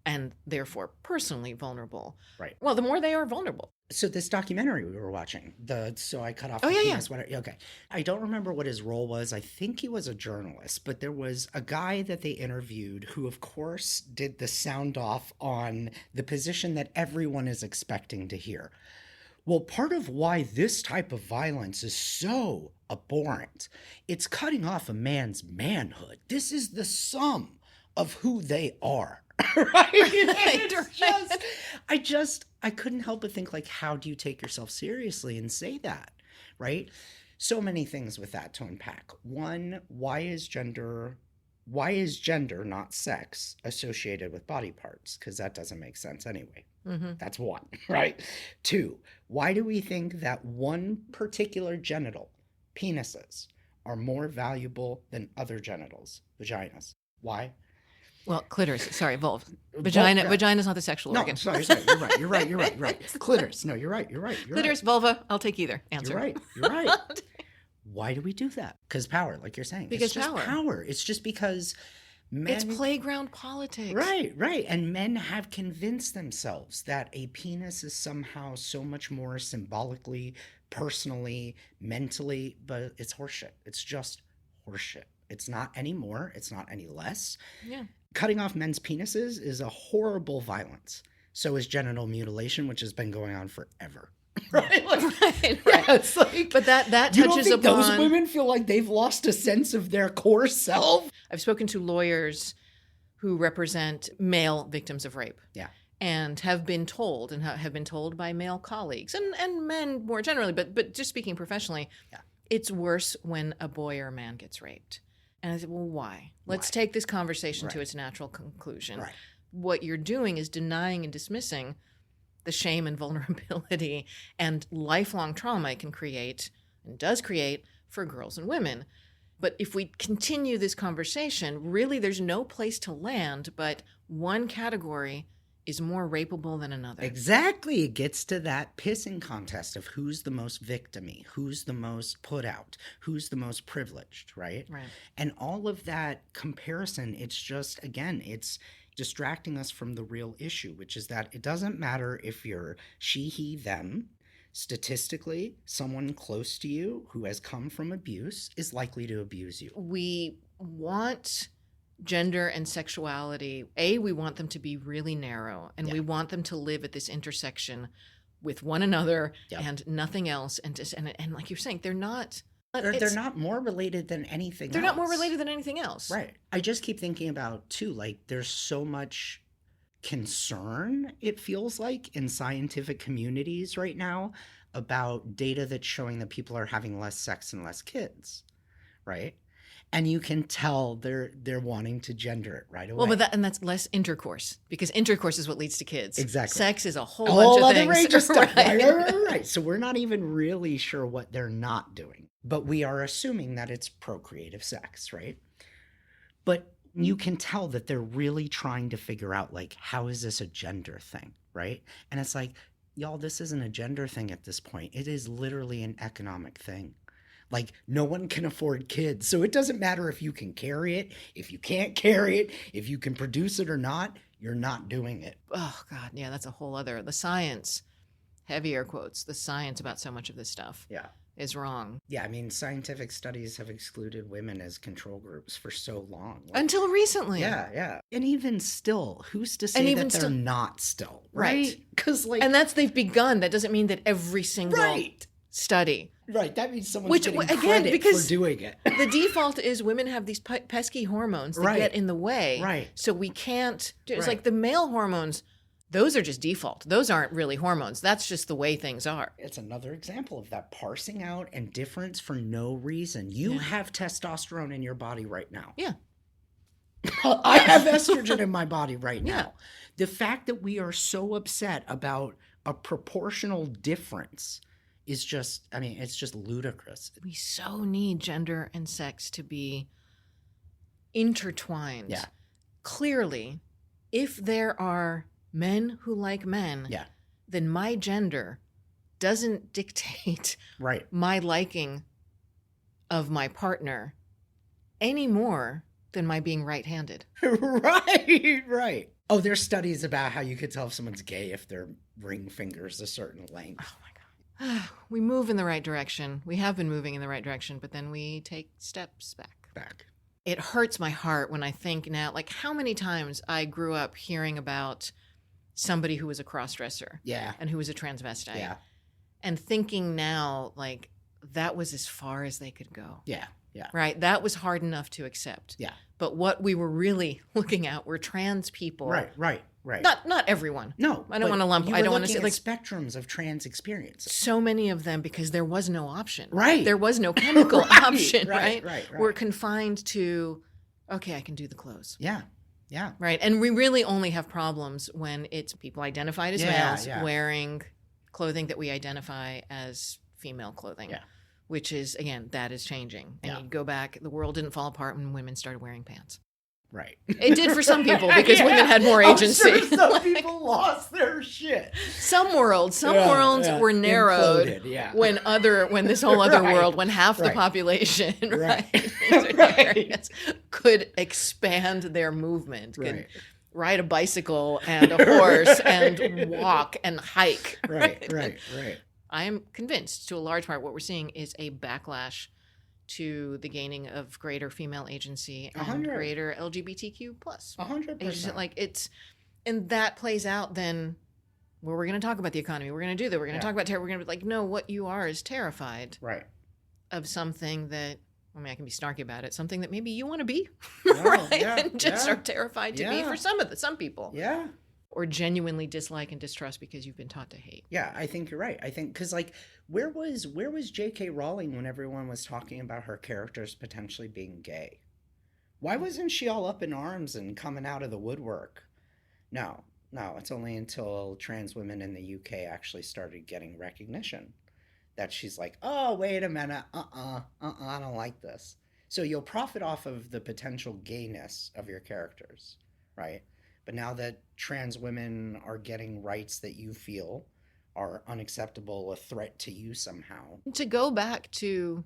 and therefore personally vulnerable. Right. Well, the more they are vulnerable. So this documentary we were watching, so I cut off the penis, okay. I don't remember what his role was. I think he was a journalist, but there was a guy that they interviewed who, of course, did the sound off on the position that everyone is expecting to hear. Well, part of why this type of violence is so abhorrent, it's cutting off a man's manhood. This is the sum of who they are. I couldn't help but think, like, how do you take yourself seriously and say that, right? So many things with that to unpack. One, why is gender, not sex, associated with body parts? Because that doesn't make sense anyway. That's one, right? Two, why do we think that one particular genital, penises, are more valuable than other genitals, vaginas? Why? Well, clitoris. Sorry, vulva. Vagina's not the sexual organ. Sorry. You're right. Clitoris. No, you're right. Clitoris, vulva. I'll take either answer. You're right. Why do we do that? Because power, like you're saying. Because it's just power. It's just because men... It's playground politics. Right. And men have convinced themselves that a penis is somehow so much more symbolically, personally, mentally, but it's horseshit. It's just horseshit. It's not any more. It's not any less. Yeah. Cutting off men's penises is a horrible violence. So is genital mutilation, which has been going on forever. Right? Right. Yeah, it's like, but that touches you don't think upon... those women feel like they've lost a sense of their core self? I've spoken to lawyers who represent male victims of rape. Yeah. And have been told, by male colleagues and men more generally, but just speaking professionally, it's worse when a boy or a man gets raped. And I said, well, why? Let's take this conversation to its natural conclusion. Right. What you're doing is denying and dismissing the shame and vulnerability and lifelong trauma it can create and does create for girls and women. But if we continue this conversation, really there's no place to land, but one category is more rapeable than another. Exactly. It gets to that pissing contest of who's the most victim-y, who's the most put out, who's the most privileged, right? Right. And all of that comparison, it's just, again, it's distracting us from the real issue, which is that it doesn't matter if you're she, he, them. Statistically, someone close to you who has come from abuse is likely to abuse you. We want gender and sexuality, we want them to be really narrow, and we want them to live at this intersection with one another and nothing else. And like you're saying, they're not more related than anything else. They're not more related than anything else. Right. I just keep thinking about, too, like, there's so much concern, it feels like, in scientific communities right now about data that's showing that people are having less sex and less kids, right? And you can tell they're wanting to gender it right away. Well, but that's less intercourse, because intercourse is what leads to kids. Exactly. Sex is a whole bunch of other things. Range of stuff. Right. So we're not even really sure what they're not doing, but we are assuming that it's procreative sex, right? But you can tell that they're really trying to figure out, like, how is this a gender thing, right? And it's like, y'all, this isn't a gender thing at this point. It is literally an economic thing. Like, no one can afford kids. So it doesn't matter if you can carry it, if you can't carry it, if you can produce it or not, you're not doing it. Oh, God. Yeah, that's a whole other... The science heavy air quotes, the science about so much of this stuff Yeah. is wrong. Yeah, I mean, scientific studies have excluded women as control groups for so long. Until recently. Yeah, yeah. And even still, who's to say And even that they're still- not still, Right. right? Because, like... And they've begun. That doesn't mean that every single Right. study. Right, that means someone's Which, getting again, credit because for doing it. The default is women have these pesky hormones that Right. get in the way. Right. So we can't... It's Right. like the male hormones, those are just default. Those aren't really hormones. That's just the way things are. It's another example of that parsing out and difference for no reason. You have testosterone in your body right now. Yeah. I have estrogen in my body right now. Yeah. The fact that we are so upset about a proportional difference is just, I mean, it's just ludicrous. We so need gender and sex to be intertwined. Yeah. Clearly, if there are men who like men, Yeah. then my gender doesn't dictate Right. my liking of my partner any more than my being right-handed. Right. Oh, there's studies about how you could tell if someone's gay if their ring finger's a certain length. Oh my God. We move in the right direction. We have been moving in the right direction, but then we take steps back. It hurts my heart when I think now, like how many times I grew up hearing about somebody who was a cross-dresser. Yeah. And who was a transvestite. Yeah. And thinking now, like, that was as far as they could go. Yeah. Yeah. Right? That was hard enough to accept. Yeah. But what we were really looking at were trans people. Right. Not everyone. No. I don't want to lump. You I were don't want to say looking like at spectrums of trans experiences. so many of them because there was no option. Right. There was no chemical option. Right. We're confined to, okay, I can do the clothes. Yeah. Yeah. Right. And we really only have problems when it's people identified as males wearing clothing that we identify as female clothing. Yeah. Which is, again, that is changing. And Yeah. you go back, the world didn't fall apart when women started wearing pants. Right. It did for some people because women had more agency. I'm sure some people lost their shit. Some worlds were narrowed Imploded, when this whole other Right. world, when half the Right. population Right. in certain Right. areas could expand their movement, could Right. ride a bicycle and a horse and walk and hike. Right. I am convinced to a large part what we're seeing is a backlash to the gaining of greater female agency and 100. greater LGBTQ plus. 100%. Like it's, and that plays out then, well, we're going to talk about the economy. We're going to do that. We're going to talk about terror. We're going to be like, no, what you are is terrified Right. of something that, I mean, I can be snarky about it, something that maybe you want to be, Yeah, right? yeah, And just yeah. are terrified to be Yeah. for some people. Yeah. Or genuinely dislike and distrust because you've been taught to hate. Yeah, I think you're right. I think because like where was J.K. Rowling when everyone was talking about her characters potentially being gay? Why wasn't she all up in arms and coming out of the woodwork? No, it's only until trans women in the UK actually started getting recognition that she's like, oh, wait a minute, I don't like this. So you'll profit off of the potential gayness of your characters, right? But now that trans women are getting rights that you feel are unacceptable, a threat to you somehow. To go back to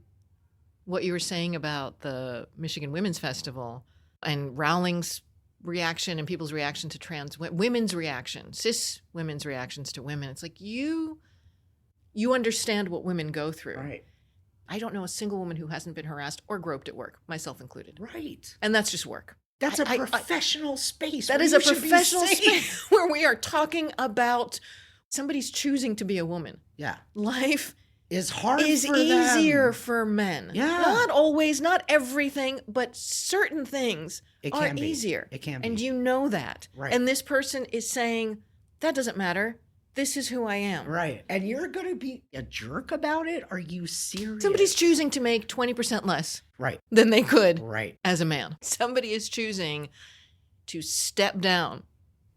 what you were saying about the Michigan Women's Festival and Rowling's reaction and people's reaction to trans women's reaction, cis women's reactions to women, it's like you understand what women go through. Right. I don't know a single woman who hasn't been harassed or groped at work, myself included. Right. And that's just work. That's a professional space. That where is you a should be professional safe. space where we are talking about somebody's choosing to be a woman. Yeah. Life Is hard is for easier them. for men. Yeah. Not always, not everything, but certain things It are can be. easier. It can be. And you know that. Right. And this person is saying, that doesn't matter. This is who I am. Right. And you're going to be a jerk about it? Are you serious? Somebody's choosing to make 20% less Right. than they could Right. as a man. Somebody is choosing to step down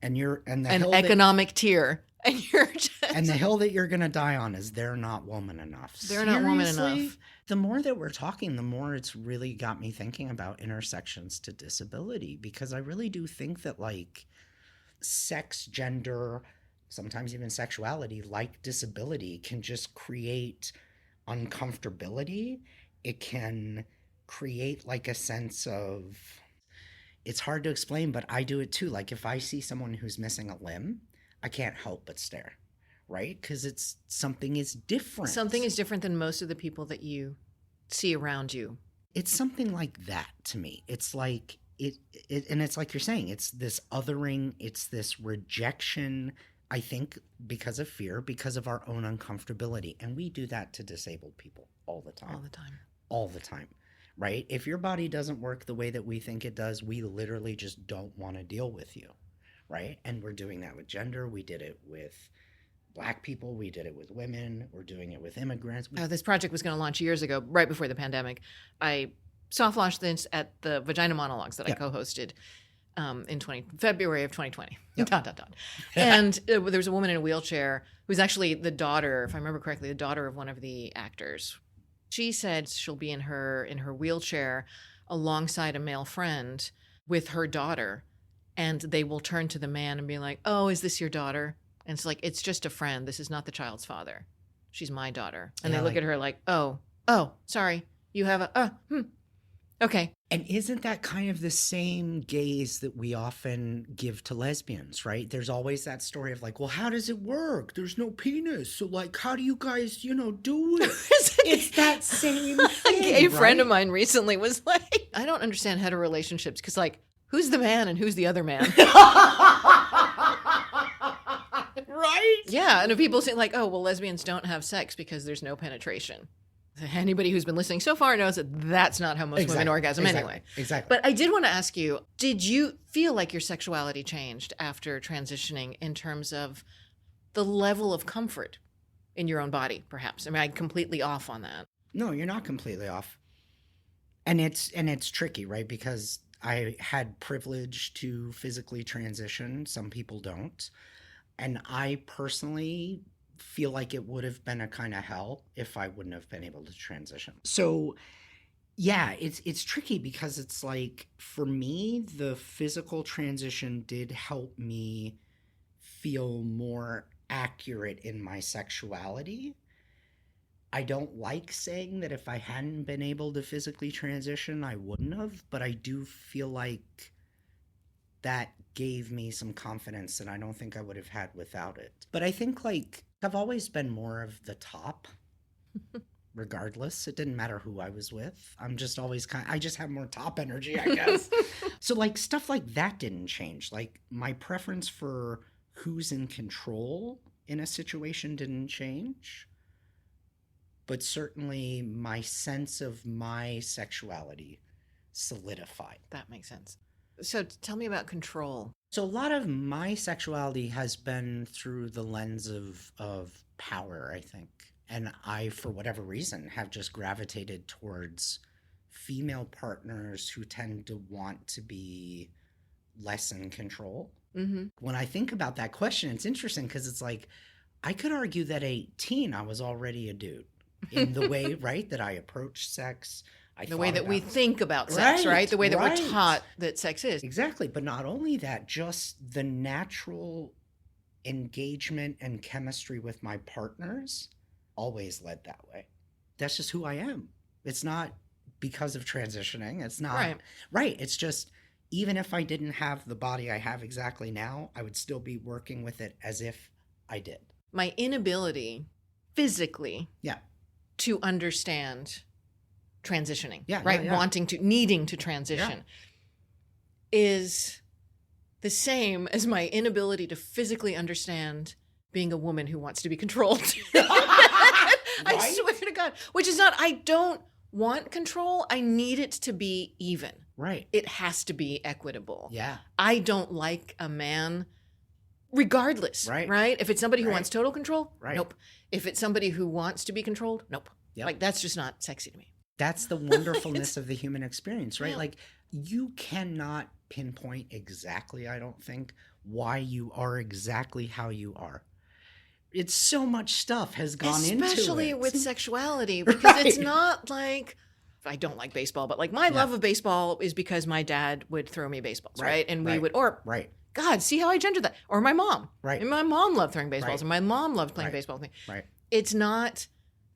And you're and the an hill economic tier. And you're just... and the hill that you're going to die on is they're not woman enough. They're not woman Seriously? enough. The more that we're talking, the more it's really got me thinking about intersections to disability, because I really do think that like sex, gender, sometimes even sexuality, like disability, can just create uncomfortability. It can create like a sense of, it's hard to explain, but I do it too. Like if I see someone who's missing a limb, I can't help but stare, right? Because it's something is different. Something is different than most of the people that you see around you. It's something like that to me. It's like and it's like you're saying, it's this othering, it's this rejection, I think, because of fear, because of our own uncomfortability. And we do that to disabled people all the time. All the time. All the time, right? If your body doesn't work the way that we think it does, we literally just don't want to deal with you, right? And we're doing that with gender. We did it with Black people. We did it with women. We're doing it with immigrants. This project was going to launch years ago, right before the pandemic. I soft launched this at the Vagina Monologues that I co-hosted in February of 2020. Yep. And there was a woman in a wheelchair who's actually the daughter, if I remember correctly, the daughter of one of the actors. She said she'll be in her wheelchair alongside a male friend with her daughter, and they will turn to the man and be like, "Oh, is this your daughter?" And it's like, "It's just a friend. This is not the child's father. She's my daughter." And they look at her like, "Oh, sorry. You have okay." And isn't that kind of the same gaze that we often give to lesbians, right? There's always that story of like, well, how does it work? There's no penis. So like, how do you guys, do it? It's that same thing, A gay friend of mine recently was like, I don't understand hetero relationships because like, who's the man and who's the other man? Right? Yeah. And if people say like, oh, well, lesbians don't have sex because there's no penetration. Anybody who's been listening so far knows that that's not how most women orgasm anyway. Exactly. But I did want to ask you, did you feel like your sexuality changed after transitioning in terms of the level of comfort in your own body, perhaps? I mean, I'm completely off on that. No, you're not completely off. And it's tricky, right? Because I had privilege to physically transition. Some people don't. And I personally feel like it would have been a kind of hell if I wouldn't have been able to transition. So yeah, it's tricky because it's like, for me, the physical transition did help me feel more accurate in my sexuality. I don't like saying that if I hadn't been able to physically transition, I wouldn't have, but I do feel like that gave me some confidence that I don't think I would have had without it. But I think like I've always been more of the top, regardless. It didn't matter who I was with. I'm just always I just have more top energy, I guess. So like stuff like that didn't change. Like my preference for who's in control in a situation didn't change. But certainly my sense of my sexuality solidified. That makes sense. So tell me about control. So a lot of my sexuality has been through the lens of power, I think. And I, for whatever reason, have just gravitated towards female partners who tend to want to be less in control. Mm-hmm. When I think about that question, it's interesting because it's like, I could argue that at 18, I was already a dude in the way, right, that I approach sex. The way that we think about sex, right? The way that we're taught that sex is. Exactly. But not only that, just the natural engagement and chemistry with my partners always led that way. That's just who I am. It's not because of transitioning. It's not. Right. It's just, even if I didn't have the body I have exactly now, I would still be working with it as if I did. My inability physically to understand transitioning, needing to transition is the same as my inability to physically understand being a woman who wants to be controlled. I swear to God, which is not, I don't want control. I need it to be even. Right. It has to be equitable. Yeah. I don't like a man regardless, right? If it's somebody who wants total control, nope. If it's somebody who wants to be controlled, nope. Yep. Like, that's just not sexy to me. That's the wonderfulness of the human experience, right? Yeah. Like, you cannot pinpoint exactly, I don't think, why you are exactly how you are. It's so much stuff has gone into it. Especially with sexuality, because it's not like, I don't like baseball, but like my love of baseball is because my dad would throw me baseballs, right? And we would, God, see how I gendered that. Or my mom. Right. And my mom loved throwing baseballs, and my mom loved playing baseball with me. Right. It's not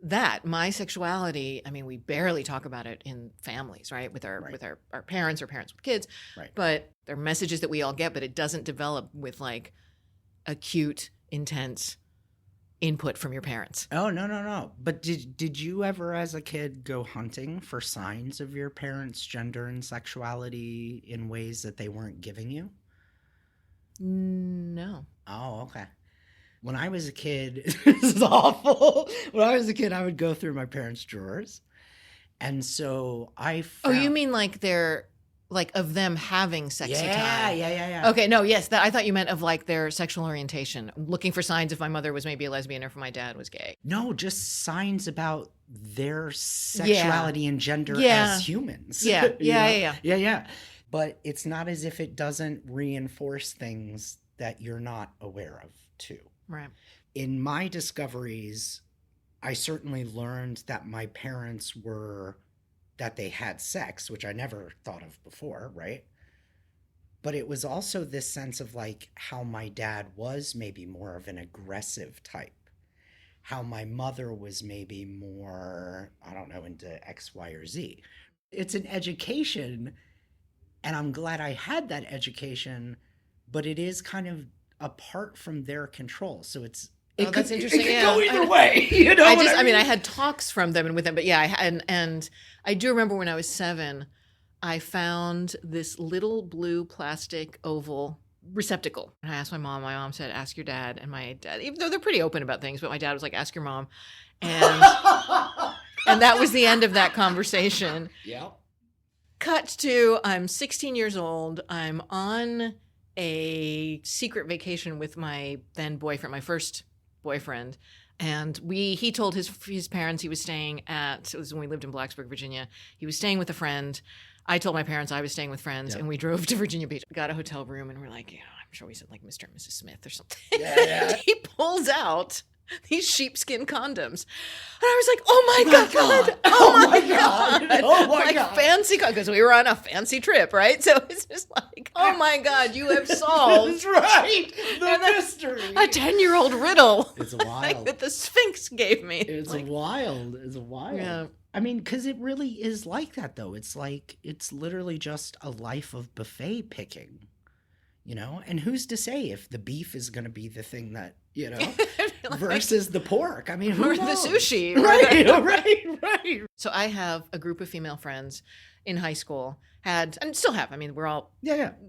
that. My sexuality, I mean, we barely talk about it in families, right? With our parents or parents with kids. Right. But they're messages that we all get, but it doesn't develop with like acute, intense input from your parents. Oh, no. But did you ever as a kid go hunting for signs of your parents' gender and sexuality in ways that they weren't giving you? No. Oh, okay. When I was a kid, this is awful. When I was a kid, I would go through my parents' drawers. And so I found... Oh, you mean like they're like of them having sexy time? Yeah. Okay, no, yes, that I thought you meant of like their sexual orientation, looking for signs if my mother was maybe a lesbian or if my dad was gay. No, just signs about their sexuality and gender as humans. Yeah. But it's not as if it doesn't reinforce things that you're not aware of, too. Right. In my discoveries, I certainly learned that my parents that they had sex, which I never thought of before, right? But it was also this sense of like how my dad was maybe more of an aggressive type, how my mother was maybe more, I don't know, into X, Y, or Z. It's an education, and I'm glad I had that education, but it is kind of apart from their control. So that's interesting. It could go either way. You know I mean, I had talks from them and with them, but yeah, and I do remember when I was 7, I found this little blue plastic oval receptacle. And I asked my mom said, ask your dad. And my dad, even though they're pretty open about things, but my dad was like, ask your mom. And and that was the end of that conversation. Yeah. Cut to, I'm 16 years old. I'm on a secret vacation with my then boyfriend, my first boyfriend. And he told his parents he was staying it was when we lived in Blacksburg, Virginia. He was staying with a friend. I told my parents I was staying with friends, and we drove to Virginia Beach. We got a hotel room, and we're like, I'm sure we said like Mr. and Mrs. Smith or something. Yeah. He pulls out these sheepskin condoms. And I was like, oh my God. Oh my God. Like fancy, because we were on a fancy trip, right? So it's just like, oh my God, you have solved. That's right. The mystery. A 10-year-old riddle. It's wild. Like that the Sphinx gave me. It's like, wild. Yeah. I mean, because it really is like that, though. It's like, it's literally just a life of buffet picking, you know? And who's to say if the beef is going to be the thing that, you know, like, versus the pork? I mean, who or knows? the sushi. Right. So I have a group of female friends in high school, and still have. I mean, we're all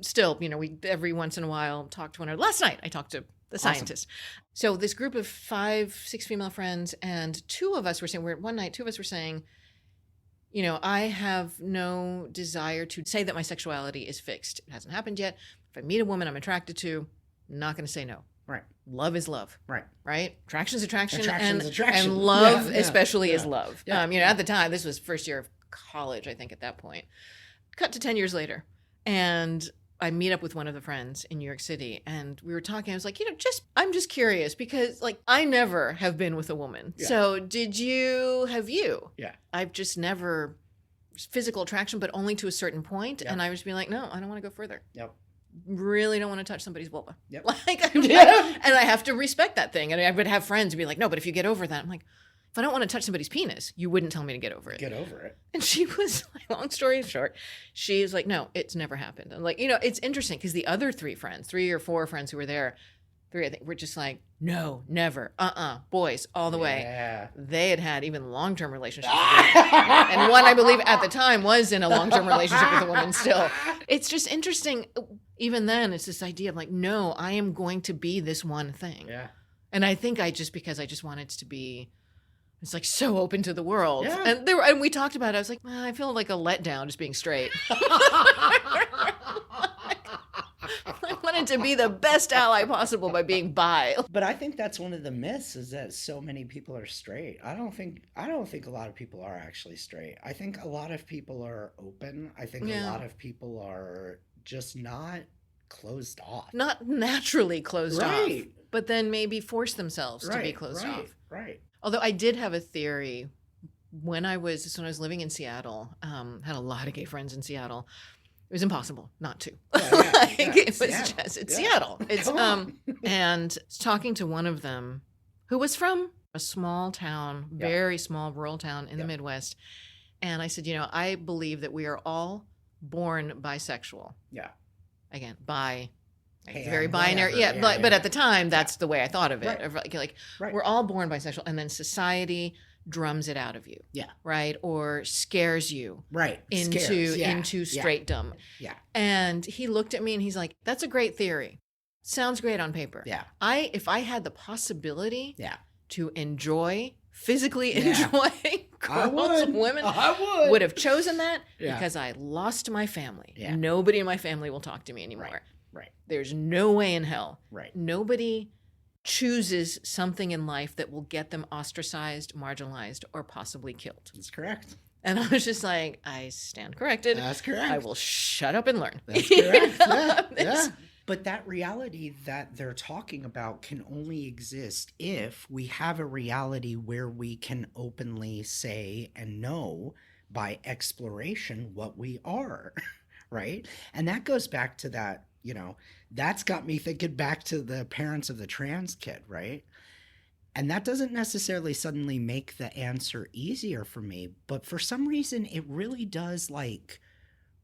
still, you know, we every once in a while talk to one another. Last night I talked to the scientist. So this group of 5, 6 female friends, and two of us were saying, you know, I have no desire to say that my sexuality is fixed. It hasn't happened yet. If I meet a woman I'm attracted to, I'm not going to say no. Right. Love is love. Right? Attraction's attraction. Attraction's attraction. And love especially is love. Yeah. You know, at the time, this was first year of college, I think, at that point. Cut to 10 years later. And I meet up with one of the friends in New York City, and we were talking. I was like, you know, I'm just curious because, like, I never have been with a woman. Yeah. So have you? Yeah. I've just never physical attraction, but only to a certain point. Yep. And I was being like, no, I don't want to go further. Yep. Really don't want to touch somebody's vulva. Yep. Like, and I have to respect that thing. And I would have friends who be like, no, but if you get over that, I'm like, if I don't want to touch somebody's penis, you wouldn't tell me to get over it. Get over it. And she was like, long story short, she was like, no, it's never happened. I'm like, you know, it's interesting because the other 3 or 4 friends who were there, 3, I think, were just like, no, never, boys, all the way. They had even long-term relationships with women. And one, I believe, at the time was in a long-term relationship with a woman still. It's just interesting. Even then, it's this idea of like, no, I am going to be this one thing. Yeah. And I think because I just wanted to be, it's like so open to the world. Yeah. And we talked about it. I was like, I feel like a letdown just being straight. I wanted to be the best ally possible by being bi. But I think that's one of the myths is that so many people are straight. I don't think a lot of people are actually straight. I think a lot of people are open. I think a lot of people are just not closed off. Not naturally closed off. But then maybe force themselves to be closed off. Right. Although I did have a theory when I was living in Seattle, had a lot of gay friends in Seattle. It was impossible not to. It was just Seattle. It's and talking to one of them who was from a small town, very small rural town in the Midwest. And I said, you know, I believe that we are all born bisexual. Yeah. Again, bi, It's very binary. Whatever. Yeah, but at the time, that's the way I thought of it. Right. Of like Right. we're all born bisexual, and then society drums it out of you. Yeah. Right? Or scares you Right. into Scares. Yeah. into straightdom. Yeah. And he looked at me and he's like, "That's a great theory. Sounds great on paper. Yeah. If I had the possibility Yeah. to physically Yeah. enjoy girls and women, I would have chosen that Yeah. because I lost my family. Yeah. Nobody in my family will talk to me anymore. Right. There's no way in hell. Right. Nobody chooses something in life that will get them ostracized, marginalized, or possibly killed." That's correct. And I was just like, I stand corrected. That's correct. I will shut up and learn. That's correct. Yeah. But that reality that they're talking about can only exist if we have a reality where we can openly say and know by exploration what we are, right? And that goes back to that, that's got me thinking back to the parents of the trans kid, right? And that doesn't necessarily suddenly make the answer easier for me, but for some reason it really does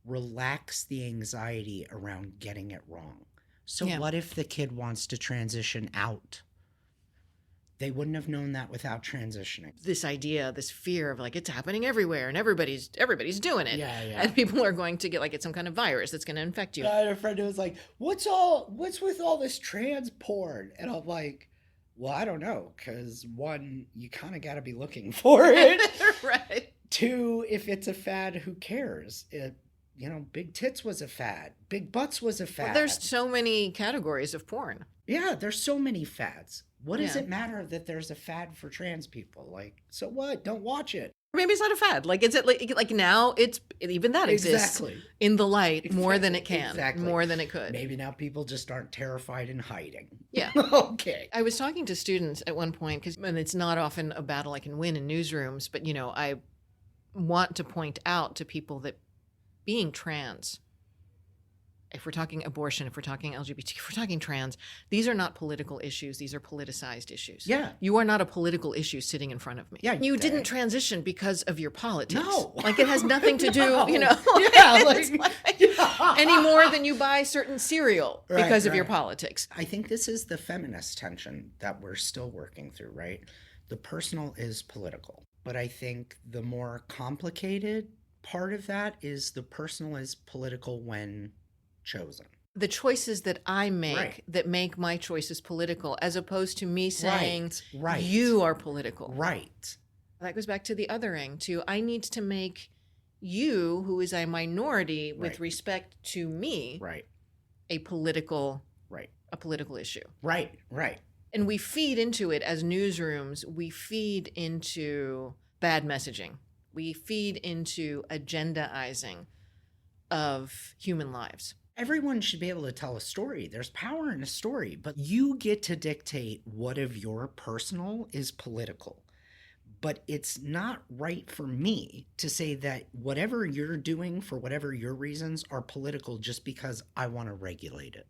relax the anxiety around getting it wrong. So what if the kid wants to transition out? They wouldn't have known that without transitioning. This idea, this fear of it's happening everywhere and everybody's doing it. Yeah. And people are going to get some kind of virus that's going to infect you. I had a friend who was like, what's with all this trans porn? And I'm like, well, I don't know, because one, you kind of got to be looking for it. Right. Two, if it's a fad, who cares? Big tits was a fad. Big butts was a fad. Well, there's so many categories of porn. Yeah, there's so many fads. What does it matter that there's a fad for trans people? So what? Don't watch it. Maybe it's not a fad. Is it now? It's even that exists in the light more than it can, more than it could. Maybe now people just aren't terrified and hiding. Yeah. Okay. I was talking to students at one point and it's not often a battle I can win in newsrooms, but I want to point out to people that being trans, if we're talking abortion, if we're talking LGBT, if we're talking trans, these are not political issues. These are politicized issues. Yeah. You are not a political issue sitting in front of me. Yeah. You didn't transition because of your politics. No. It has nothing to do, Yeah. any more than you buy certain cereal because of your politics. I think this is the feminist tension that we're still working through, right? The personal is political. But I think the more complicated part of that is the personal is political when chosen. The choices that I make that make my choices political, as opposed to me saying, you are political. Right. That goes back to the othering, to I need to make you, who is a minority with respect to me, a political issue. Right. And we feed into it as newsrooms. We feed into bad messaging. We feed into agendaizing of human lives. Everyone should be able to tell a story. There's power in a story, but you get to dictate what of your personal is political. But it's not right for me to say that whatever you're doing for whatever your reasons are political just because I want to regulate it.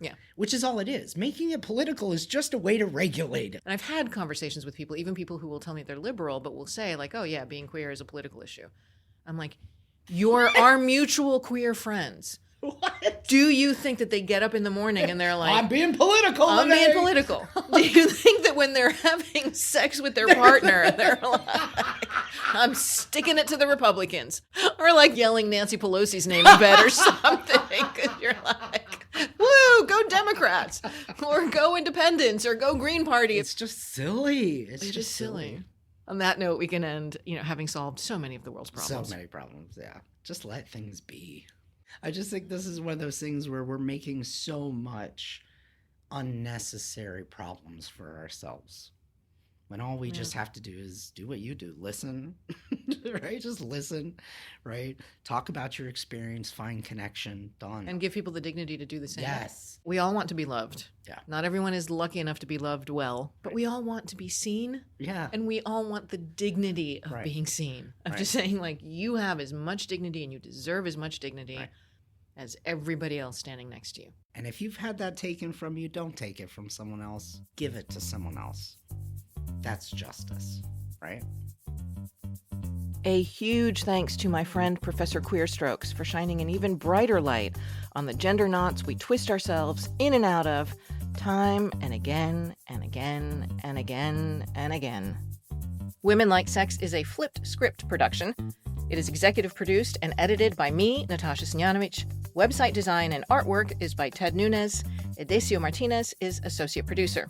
Yeah. Which is all it is. Making it political is just a way to regulate it. And I've had conversations with people, even people who will tell me they're liberal, but will say oh yeah, being queer is a political issue. I'm like, you're our mutual queer friends. What? Do you think that they get up in the morning and they're like, I'm being political. I'm being political. Do you think that when they're having sex with their partner, they're like, I'm sticking it to the Republicans? Or yelling Nancy Pelosi's name in bed or something. Because you're like, woo, go Democrats. Or go Independents or go Green Party. It's just silly. It's just silly. On that note, we can end, having solved so many of the world's problems. So many problems, yeah. Just let things be. I just think this is one of those things where we're making so much unnecessary problems for ourselves. When all we just have to do is do what you do. Listen, right? Just listen, right? Talk about your experience, find connection, done. And give people the dignity to do the same. Yes. We all want to be loved. Yeah. Not everyone is lucky enough to be loved well, but we all want to be seen. Yeah. And we all want the dignity of being seen. Of just saying, you have as much dignity and you deserve as much dignity as everybody else standing next to you. And if you've had that taken from you, don't take it from someone else. Give it to someone else. That's justice, right? A huge thanks to my friend Professor Queerstrokes for shining an even brighter light on the gender knots we twist ourselves in and out of time and again and again and again and again. Women Like Sex is a flipped script production. It is executive produced and edited by me, Natasha Snjanovic. Website design and artwork is by Ted Nunez. Edesio Martinez is associate producer.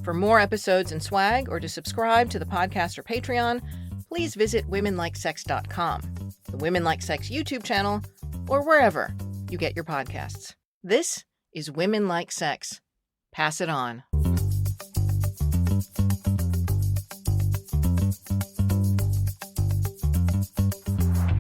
For more episodes and swag, or to subscribe to the podcast or Patreon, please visit womenlikesex.com, the Women Like Sex YouTube channel, or wherever you get your podcasts. This is Women Like Sex. Pass it on.